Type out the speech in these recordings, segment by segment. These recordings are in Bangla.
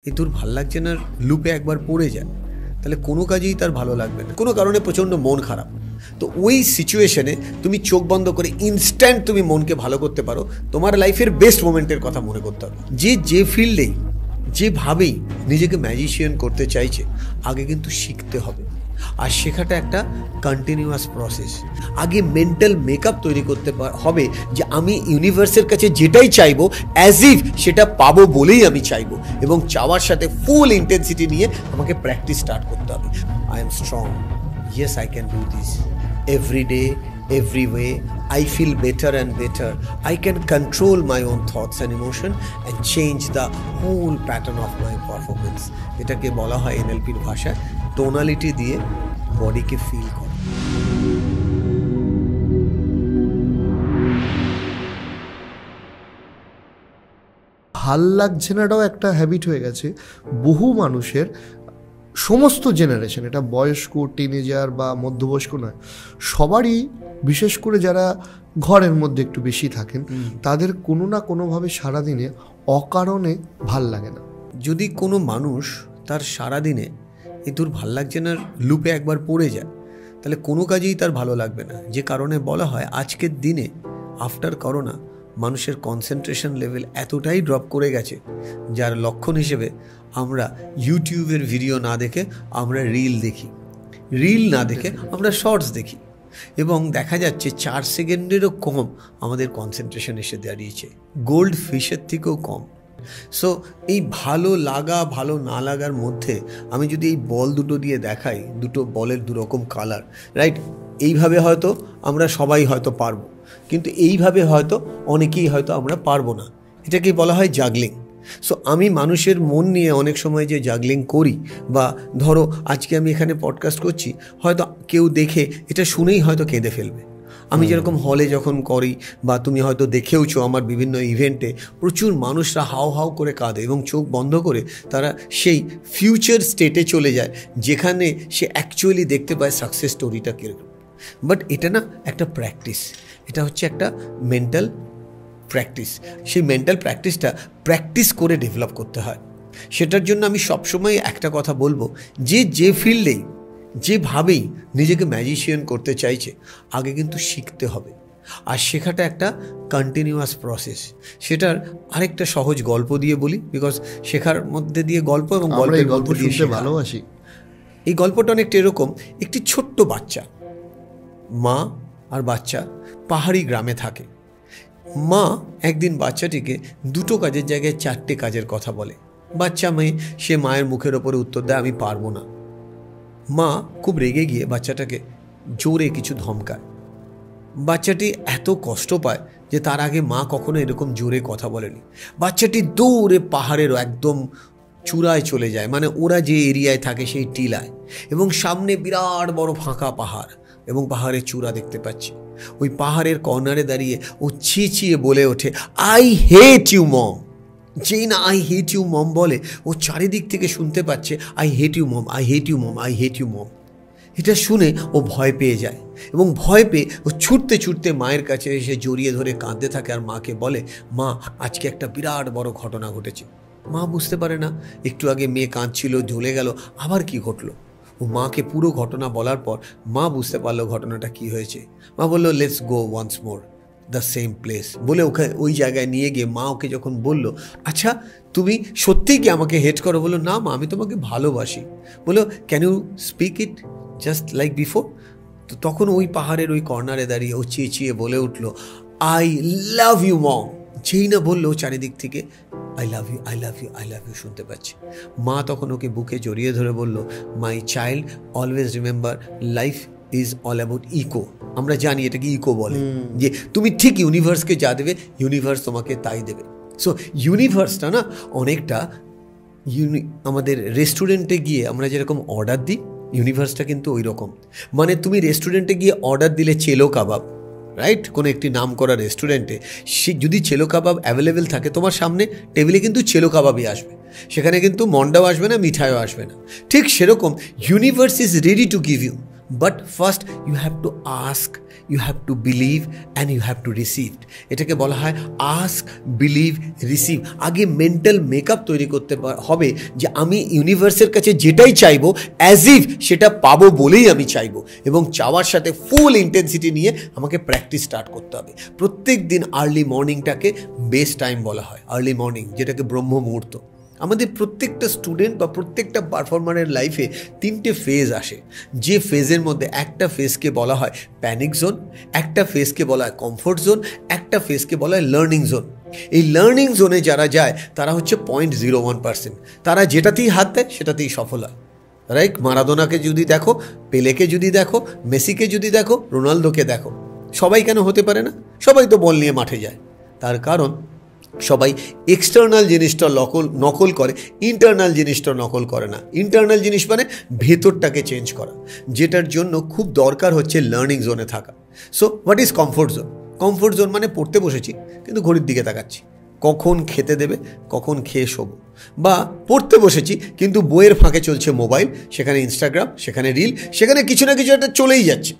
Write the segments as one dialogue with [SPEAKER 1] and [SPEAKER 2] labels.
[SPEAKER 1] এই তোর ভাল লাগছে না লুপে একবার পড়ে যায়, তাহলে কোনো কাজেই তার ভালো লাগবে না, কোনো কারণে প্রচণ্ড মন খারাপ। তো ওই সিচুয়েশনে তুমি চোখ বন্ধ করে ইনস্ট্যান্ট তুমি মনকে ভালো করতে পারো, তোমার লাইফের বেস্ট মোমেন্টের কথা মনে করতে হবে। যে ফিল্ডেই যেভাবেই নিজেকে ম্যাজিশিয়ান করতে চাইছে, আগে কিন্তু শিখতে হবে। আর শেখাটা একটা কন্টিনিউয়াস প্রসেস। আগে মেন্টাল মেকআপ তৈরি করতে হবে যে আমি ইউনিভার্সের কাছে যেটাই চাইবো অ্যাজ ইফ সেটা পাবো বলেই আমি চাইবো, এবং চাওয়ার সাথে ফুল ইন্টেন্সিটি নিয়ে আমাকে প্র্যাকটিস স্টার্ট করতে হবে। I am strong, yes I can do this, every day every way I feel better and better. I can control my own thoughts and emotion and change the whole pattern of my performance. এটাকে বলা হয় এনএলপির ভাষায় টোনালিটি দিয়ে বডিকে ফিল করা।
[SPEAKER 2] ভাল লাগছে নাটাও একটা হ্যাবিট হয়ে গেছে বহু মানুষের, সমস্ত জেনারেশন, এটা বয়স্ক, টিনেজার বা মধ্যবয়স্ক নয়, সবারই, বিশেষ করে যারা ঘরের মধ্যে একটু বেশি থাকেন, তাদের কোনো না কোনোভাবে সারাদিনে অকারণে ভাল লাগে না।
[SPEAKER 1] যদি কোনো মানুষ তার সারাদিনে এই তোর ভাল লাগছে না লুপে একবার পড়ে যায়, তাহলে কোনো কাজেই তার ভালো লাগবে না। যে কারণে বলা হয় আজকের দিনে আফটার করোনা মানুষের কনসেন্ট্রেশন লেভেল এতটাই ড্রপ করে গেছে, যার লক্ষণ হিসেবে আমরা ইউটিউবের ভিডিও না দেখে আমরা রিল দেখি, রিল না দেখে আমরা শর্টস দেখি, এবং দেখা যাচ্ছে 4 সেকেন্ডেরও কম আমাদের কনসেন্ট্রেশন এসে দাঁড়িয়েছে, গোল্ড ফিশের থেকেও কম। সো এই ভালো লাগা ভালো না লাগার মধ্যে আমি যদি এই বল দুটো দিয়ে দেখাই, দুটো বলের দুরকম কালার, রাইট, এইভাবে হয়তো আমরা সবাই হয়তো পারবো, কিন্তু এইভাবে হয়তো অনেকেই হয়তো আমরা পারবো না। এটাকে বলা হয় জাগলিং। সো আমি মানুষের মন নিয়ে অনেক সময় যে জাগলিং করি, বা ধরো আজকে আমি এখানে পডকাস্ট করছি, হয়তো কেউ দেখে এটা শুনেই হয়তো কেঁদে ফেলবে। আমি যেরকম হলে যখন করি, বা তুমি হয়তো দেখেওছো আমার বিভিন্ন ইভেন্টে, প্রচুর মানুষরা হাও হাও করে কাঁদে এবং চোখ বন্ধ করে তারা সেই ফিউচার স্টেটে চলে যায় যেখানে সে অ্যাকচুয়ালি দেখতে পায় সাকসেস স্টোরিটা কীরকম। বাট এটা না একটা প্র্যাকটিস, এটা হচ্ছে একটা মেন্টাল প্র্যাকটিস। সেই মেন্টাল প্র্যাকটিসটা প্র্যাকটিস করে ডেভেলপ করতে হয়। সেটার জন্য আমি সবসময় একটা কথা বলবো, যে ফিল্ডেই যেভাবেই নিজেকে ম্যাজিশিয়ান করতে চাইছে, আগে কিন্তু শিখতে হবে। আর শেখাটা একটা কন্টিনিউয়াস প্রসেস। সেটার আরেকটা সহজ গল্প দিয়ে বলি, বিকজ শেখার মধ্যে দিয়ে গল্প এবং গল্পের গল্প দিয়ে
[SPEAKER 2] ভালোবাসি।
[SPEAKER 1] এই গল্পটা অনেকটা এরকম, একটি ছোট্ট বাচ্চা, মা আর বাচ্চা পাহাড়ি গ্রামে থাকে। মা একদিন বাচ্চাটিকে দুটো কাজের জায়গায় 4টে কাজের কথা বলে। বাচ্চা মেয়ে, সে মায়ের মুখের ওপরে উত্তর দেয় আমি পারবো না। মা খুব রেগে গিয়ে বাচ্চাটাকে জোরে কিছু ধমকায়। বাচ্চাটি এত কষ্ট পায় যে তার আগে মা কখনো এরকম জোরে কথা বলেনি। বাচ্চাটি দৌড়ে পাহাড়ের একদম চূড়ায় চলে যায়, মানে ওরা যে এরিয়ায় থাকে সেই টিলায়, এবং সামনে বিরাট বড় ফাঁকা পাহাড় এবং পাহাড়ের চূড়া দেখতে পাচ্ছে। ওই পাহাড়ের কর্নারে দাঁড়িয়ে ও চিচিয়ে বলে ওঠে আই হেট ইউ মম। যেই না আই হেট ইউ মম বলে, ও চারিদিক থেকে শুনতে পাচ্ছে I hate you mom, I hate you mom, I hate you mom. এটা শুনে ও ভয় পেয়ে যায়, এবং ভয় পেয়ে ও ছুটতে ছুটতে মায়ের কাছে এসে জড়িয়ে ধরে কাঁদতে থাকে, আর মাকে বলে মা আজকে একটা বিরাট বড় ঘটনা ঘটেছে। মা বুঝতে পারে না, একটু আগে মেয়ে কাঁদছিল, জ্বলে গেল, আবার কি ঘটলো। ও মাকে পুরো ঘটনা বলার পর মা বুঝতে পারলো ঘটনাটা কি হয়েছে। মা বললো let's go once more the same place, বলে ওকে ওই জায়গায় নিয়ে গিয়ে মা ওকে যখন বললো আচ্ছা তুমি সত্যিই কি আমাকে হেট করো, বললো না মা আমি তোমাকে ভালোবাসি। বললো can you speak it just like before. তো তখন ওই পাহাড়ের ওই কর্নারে দাঁড়িয়ে ও চেঁচিয়ে বলে উঠলো আই লাভ ইউ মম। যেই না বললো চারিদিক থেকে I love you, I love you, I love you শুনতে পাচ্ছি। মা তখন ওকে বুকে জড়িয়ে ধরে বলল my child always remember life is all about echo. আমরা জানি এটাকে ইকো বলে, যে তুমি ঠিক ইউনিভার্সকে যা দেবে ইউনিভার্স তোমাকে তাই দেবে। সো ইউনিভার্সটা না অনেকটা আমাদের রেস্টুরেন্টে গিয়ে আমরা যেরকম অর্ডার দিই, ইউনিভার্সটা কিন্তু ওই রকম। মানে তুমি রেস্টুরেন্টে গিয়ে অর্ডার দিলে চেলো কাবাব, রাইট, কোনো একটি নাম করা রেস্টুরেন্টে সে যদি চেলো কাবাব অ্যাভেলেবেল থাকে তোমার সামনে টেবিলে কিন্তু চেলো কাবাবই আসবে, সেখানে কিন্তু মন্ডাও আসবে না, মিঠাইও আসবে না। ঠিক সেরকম universe is ready to give you but first you have to ask, you have to believe and you have to receive. এটাকে বলা হয় আস্ক, বিলিভ, রিসিভ। আগে মেন্টাল মেকআপ তৈরি করতে হবে যে আমি ইউনিভার্সের কাছে যেটাই চাইবো অ্যাজ ইফ সেটা পাবো বলেই আমি চাইবো, এবং চাওয়ার সাথে ফুল ইন্টেন্সিটি নিয়ে আমাকে প্র্যাকটিস স্টার্ট করতে হবে। প্রত্যেক দিন আর্লি মর্নিংটাকে বেস্ট টাইম বলা হয়, আর্লি মর্নিং, যেটাকে ব্রহ্ম মুহূর্ত। আমাদের প্রত্যেকটা স্টুডেন্ট বা প্রত্যেকটা পারফর্মারের লাইফে 3টে ফেজ আসে, যে ফেজের মধ্যে একটা ফেজকে বলা হয় প্যানিক জোন, একটা ফেজকে বলা হয় কমফোর্ট জোন, একটা ফেজকে বলা হয় লার্নিং জোন। এই লার্নিং জোনে যারা যায় তারা হচ্ছে 0.01%। তারা যেটাতেই হাত দেয় সেটাতেই সফল হয়, রাইট? মারাদোনাকে যদি দেখো, পেলেকে যদি দেখো, মেসিকে যদি দেখো, রোনালদোকে দেখো, সবাই কেন হতে পারে না? সবাই তো বল নিয়ে মাঠে যায়। তার কারণ সবাই এক্সটার্নাল জিনিসটা নকল করে, ইন্টারনাল জিনিসটা নকল করে না। ইন্টারনাল জিনিস মানে ভেতরটাকে চেঞ্জ করা, যেটার জন্য খুব দরকার হচ্ছে লার্নিং জোনে থাকা। So what is comfort zone? Comfort zone মানে পড়তে বসেছি কিন্তু ঘড়ির দিকে তাকাচ্ছি, কখন খেতে দেবে, কখন খেয়ে শোবো। বা পড়তে বসেছি কিন্তু বইয়ের ফাঁকে চলছে মোবাইল, সেখানে ইনস্টাগ্রাম, সেখানে রিল, সেখানে কিছু না কিছু একটা চলেই যাচ্ছে।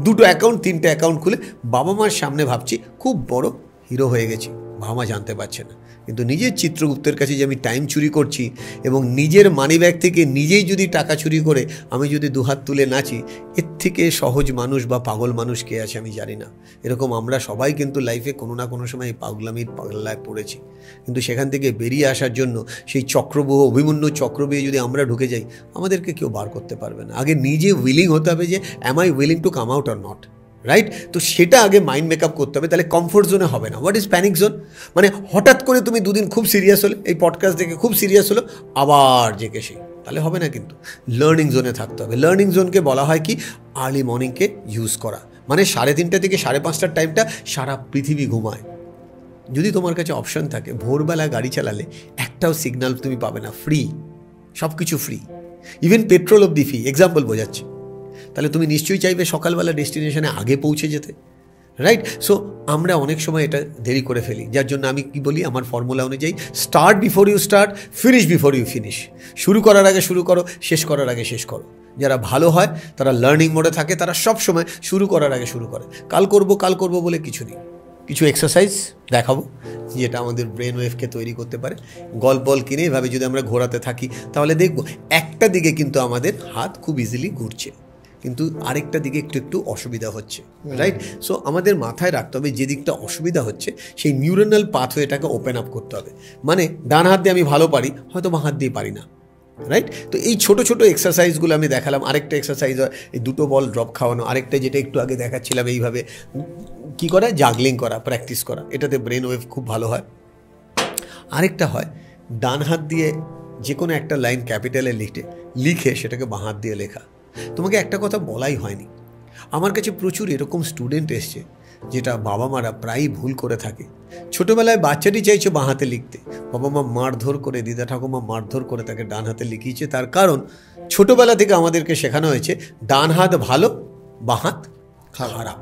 [SPEAKER 1] 2টো অ্যাকাউন্ট 3টে অ্যাকাউন্ট খুলে বাবা মার সামনে ভাবছি খুব বড় হিরো হয়ে গেছি, বাবা মা জানতে পারছে না। কিন্তু নিজের চিত্রগুপ্তের কাছে যে আমি টাইম চুরি করছি এবং নিজের মানিব্যাগ থেকে নিজেই যদি টাকা চুরি করে আমি যদি দুহাত তুলে নাচি, এর থেকে সহজ মানুষ বা পাগল মানুষ কে আছে আমি জানি না। এরকম আমরা সবাই কিন্তু লাইফে কোনো না কোনো সময় পাগলামির পাগলায় পড়েছি, কিন্তু সেখান থেকে বেরিয়ে আসার জন্য সেই চক্রবহ অভিমন্যু চক্রবেহে যদি আমরা ঢুকে যাই, আমাদেরকে কেউ বার করতে পারবে না। আগে নিজে উইলিং হতে হবে যে am I willing to come out or not, right? তো সেটা আগে মাইন্ড মেকআপ করতে হবে, তাহলে কমফোর্ট জোনে হবে না। What is panic zone? মানে হঠাৎ করে তুমি 2 দিন খুব সিরিয়াস হলে, এই পডকাস্ট দেখে খুব সিরিয়াস হলো, আবার জেগে সেই, তাহলে হবে না। কিন্তু লার্নিং জোনে থাকতে হবে। লার্নিং জোনকে বলা হয় কি আর্লি মর্নিংকে ইউজ করা, মানে 3:30 থেকে 5:30টার টাইমটা সারা পৃথিবী ঘুমায়। যদি তোমার কাছে অপশন থাকে, ভোরবেলা গাড়ি চালালে একটাও সিগন্যাল তুমি পাবে না, ফ্রি, সব কিছু ফ্রি, ইভেন পেট্রোল অবধি ফ্রি, এক্সাম্পল বোঝাচ্ছি। তাহলে তুমি নিশ্চয়ই চাইবে সকালবেলা ডেস্টিনেশনে আগে পৌঁছে যেতে, রাইট? সো আমরা অনেক সময় এটা দেরি করে ফেলি, যার জন্য আমি কি বলি, আমার ফর্মুলা অনুযায়ী start before you start, finish before you finish. শুরু করার আগে শুরু করো, শেষ করার আগে শেষ করো। যারা ভালো হয় তারা লার্নিং মোডে থাকে, তারা সব সময় শুরু করার আগে শুরু করে। কাল করব বলে কিছু নেই। কিছু এক্সারসাইজ দেখাবো যেটা আমাদের ব্রেন ওয়েভকে তৈরি করতে পারে। গল্প বল কিনে এভাবে যদি আমরা ঘোরাতে থাকি তাহলে দেখবো একটা দিকে কিন্তু আমাদের হাত খুব ইজিলি ঘুরছে, কিন্তু আরেকটা দিকে একটু অসুবিধা হচ্ছে, রাইট? সো আমাদের মাথায় রাখতে হবে যে দিকটা অসুবিধা হচ্ছে সেই নিউরনাল পাথওয়েটাকে ওপেন আপ করতে হবে। মানে ডান হাত দিয়ে আমি ভালো পারি, হয়তো বাঁ হাত দিয়ে পারি না, রাইট? তো এই ছোট ছোট এক্সারসাইজগুলো আমি দেখালাম। আরেকটা এক্সারসাইজ হয় এই 2টো বল ড্রপ খাওয়ানো, আরেকটা যেটা একটু আগে দেখাচ্ছিলাম এইভাবে কী করা, জাগলিং করা, প্র্যাকটিস করা, এটাতে ব্রেন ওয়েভ খুব ভালো হয়। আরেকটা হয় ডান হাত দিয়ে যে কোনো একটা লাইন ক্যাপিটালে লিখে সেটাকে বাঁ হাত দিয়ে লেখা। তোমাকে একটা কথা বলাই হয়নি, আমার কাছে প্রচুর এরকম স্টুডেন্ট এসছে যেটা বাবা মারা প্রায়ই ভুল করে থাকে। ছোটোবেলায় বাচ্চাটি চাইছে বাঁ হাতে লিখতে, বাবা মা মারধর করে, দিদা ঠাকুমা মারধর করে তাকে ডান হাতে লিখিয়েছে। তার কারণ ছোটোবেলা থেকে আমাদেরকে শেখানো হয়েছে ডান হাত ভালো, বাঁ হাত খারাপ।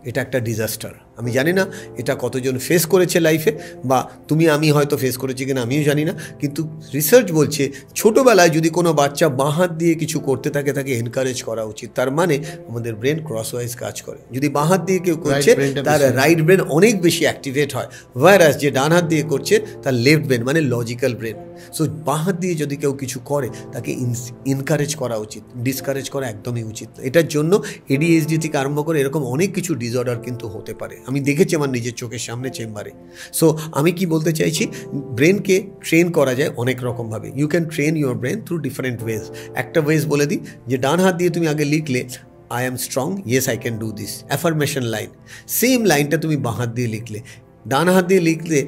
[SPEAKER 1] এটা একটা ডিজাস্টার। আমি জানি না এটা কতজন ফেস করেছে লাইফে, বা আমি হয়তো ফেস করেছি কিনা আমিও জানি না, কিন্তু রিসার্চ বলছে ছোটোবেলায় যদি কোনো বাচ্চা বাঁ হাত দিয়ে কিছু করতে থাকে তাকে এনকারেজ করা উচিত। তার মানে আমাদের ব্রেন ক্রসওয়াইজ কাজ করে। যদি বাঁ হাত দিয়ে কেউ করছে তার রাইট ব্রেন অনেক বেশি অ্যাক্টিভেট হয়, ওয়ারাস যে ডান হাত দিয়ে করছে তার লেফট ব্রেন মানে লজিক্যাল ব্রেন। সো বাঁ হাত দিয়ে যদি কেউ কিছু করে তাকে এনকারেজ করা উচিত, ডিসকারেজ করা একদমই উচিত। এটার জন্য ADHD থেকে আরম্ভ করে এরকম অনেক কিছু ডিসঅর্ডার কিন্তু হতে পারে, আমি দেখেছি আমার নিজের চোখের সামনে চেম্বারে। সো আমি কি বলতে চাইছি, ব্রেনকে ট্রেন করা যায় অনেক রকমভাবে। You can train your brain through different ways. একটা ওয়েজ বলে দিই, যে ডান হাত দিয়ে তুমি আগে লিখলে I am strong, yes I can do this, affirmation line. Same লাইনটা তুমি বাঁ হাত দিয়ে লিখলে, ডান হাত দিয়ে লিখলে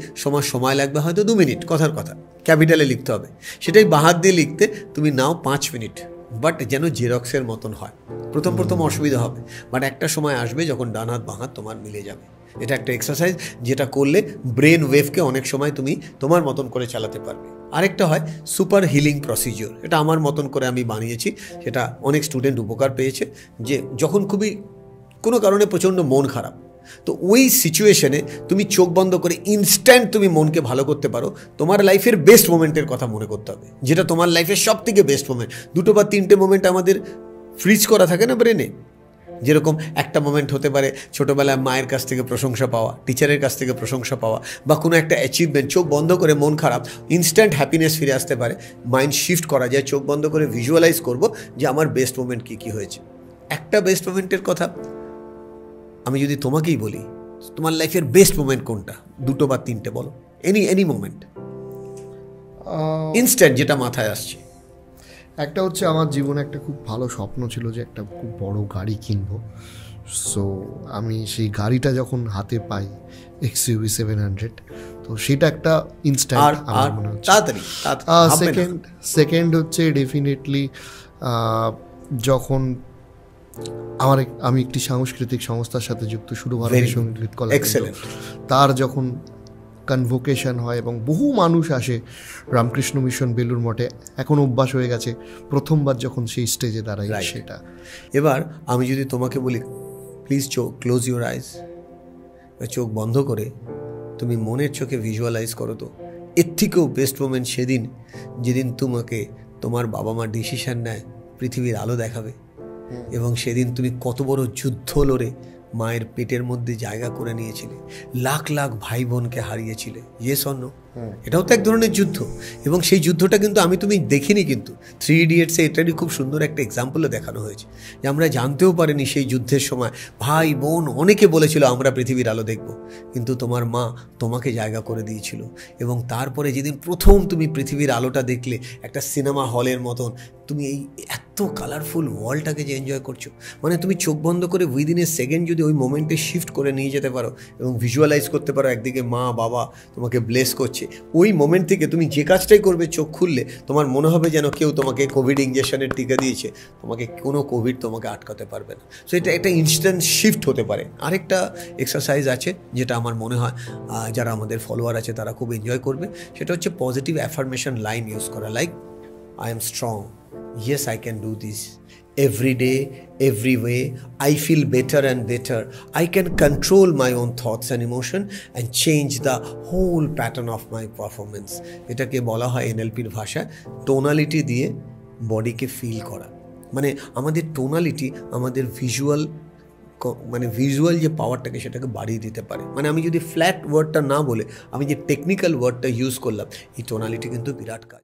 [SPEAKER 1] সময় লাগবে হয়তো 2 মিনিট, কথার কথা ক্যাপিটালে লিখতে হবে। সেটাই বাঁ হাত দিয়ে লিখতে তুমি নাও 5 মিনিট, বাট যেন জেরক্সের মতন হয়। প্রথম অসুবিধা হবে, বাট একটা সময় আসবে যখন ডান হাত বাঁ হাত তোমার মিলে যাবে। এটা একটা এক্সারসাইজ যেটা করলে ব্রেন ওয়েভকে অনেক সময় তুমি তোমার মতন করে চালাতে পারবে। আরেকটা হয় সুপার হিলিং প্রসিজিওর, এটা আমার মতন করে আমি বানিয়েছি, সেটা অনেক স্টুডেন্ট উপকার পেয়েছে। যে যখন খুবই কোনো কারণে প্রচণ্ড মন খারাপ, তো ওই সিচুয়েশনে তুমি চোখ বন্ধ করে ইনস্ট্যান্ট তুমি মনকে ভালো করতে পারো। তোমার লাইফের বেস্ট মোমেন্টের কথা মনে করতে হবে, যেটা তোমার লাইফের সব থেকে বেস্ট মোমেন্ট। 2টো বা 3টে মোমেন্ট আমাদের ফ্রিজ করা থাকে না ব্রেনে, যেরকম একটা মোমেন্ট হতে পারে ছোটোবেলায় মায়ের কাছ থেকে প্রশংসা পাওয়া, টিচারের কাছ থেকে প্রশংসা পাওয়া, বা কোনো একটা অ্যাচিভমেন্ট, চোখ বন্ধ করে মন খারাপ, ইনস্ট্যান্ট হ্যাপিনেস ফিরে আসতে পারে। মাইন্ড শিফট করা যায়, চোখ বন্ধ করে ভিজুয়ালাইজ করব যে আমার বেস্ট মোমেন্ট কী কী হয়েছে। একটা বেস্ট মোমেন্টের কথা আমি যদি তোমাকেই বলি, তোমার লাইফের বেস্ট মোমেন্ট কোনটা? 2 বা 3টে বলো, এনি মোমেন্ট ইনস্ট্যান্ট যেটা মাথায় আসছে।
[SPEAKER 2] একটা হচ্ছে আমার জীবনে একটা খুব ভালো স্বপ্ন ছিল যে একটা খুব বড় গাড়ি কিনবো। সো আমি সেই গাড়িটা যখন হাতে পাই, XUV 700, তো সেটা একটা ইনস্ট্যান্ট আমার মনে হচ্ছে। সেকেন্ড হচ্ছে ডেফিনেটলি যখন আমি একটি সাংস্কৃতিক সংস্থার সাথে যুক্ত, শুরু ভারতীয় সঙ্গীত কলা, তার যখন কনভোকেশন হয় এবং বহু মানুষ আসে রামকৃষ্ণ মিশন বেলুর মঠে, এখন অভ্যাস হয়ে গেছে, প্রথমবার যখন সেই স্টেজে দাঁড়াই সেটা।
[SPEAKER 1] এবার আমি যদি তোমাকে বলি প্লিজ ক্লোজ ইউর আইজ, চোখ বন্ধ করে তুমি মনের চোখে ভিজুয়ালাইজ করো, তো এর থেকেও বেস্ট মোমেন্ট সেদিন যেদিন তোমাকে তোমার বাবা মা ডিসিশন নেয় পৃথিবীর আলো দেখাবে, এবং সেদিন তুমি কত বড় যুদ্ধ লড়ে মায়ের পেটের মধ্যে জায়গা করে নিয়েছিলে, লাখ লাখ ভাই বোনকে হারিয়েছিলে, ইয়েস অর নো? এটাও তো এক ধরনের যুদ্ধ। এবং সেই যুদ্ধটা কিন্তু তুমি দেখিনি, কিন্তু 3 ইডিয়টসে এটারই খুব সুন্দর একটা এক্সাম্পলও দেখানো হয়েছে, যে আমরা জানতেও পারিনি সেই যুদ্ধের সময় ভাই বোন অনেকে বলেছিল আমরা পৃথিবীর আলো দেখব, কিন্তু তোমার মা তোমাকে জায়গা করে দিয়েছিল। এবং তারপরে যেদিন প্রথম তুমি পৃথিবীর আলোটা দেখলে, একটা সিনেমা হলের মতন, তুমি এই এত কালারফুল ওয়ার্ল্ডটাকে যে এনজয় করছো, মানে তুমি চোখ বন্ধ করে উইদিন এ সেকেন্ড যদি ওই মোমেন্টে শিফট করে নিয়ে যেতে পারো এবং ভিজুয়ালাইজ করতে পারো একদিকে মা বাবা তোমাকে ব্লেস করছে, ওই মোমেন্ট থেকে তুমি যে কাজটাই করবে চোখ খুললে তোমার মনে হবে যেন কেউ তোমাকে কোভিড ইঞ্জেকশনের টিকা দিয়েছে, তোমাকে কোনো কোভিড তোমাকে আটকাতে পারবে না। সো এটা একটা ইনস্ট্যান্ট শিফট হতে পারে। আরেকটা এক্সারসাইজ আছে যেটা আমার মনে হয় যারা আমাদের ফলোয়ার আছে তারা খুব এনজয় করবে, সেটা হচ্ছে পজিটিভ অ্যাফার্মেশন লাইন ইউজ করা, like I am strong, yes I can do this, every day every way I feel better and better, I can control my own thoughts and emotion and change the whole pattern of my performance। এটাকে বলা হয় NLPর ভাষায় টোনালিটি দিয়ে বডিকে ফিল করা। মানে আমাদের টোনালিটি আমাদের ভিজুয়াল যে পাওয়ারটাকে সেটাকে বাড়িয়ে দিতে পারে। মানে আমি যদি ফ্ল্যাট ওয়ার্ডটা না বলে আমি যে টেকনিক্যাল ওয়ার্ডটা ইউজ করলাম, এই টোনালিটি কিন্তু বিরাট কাজ।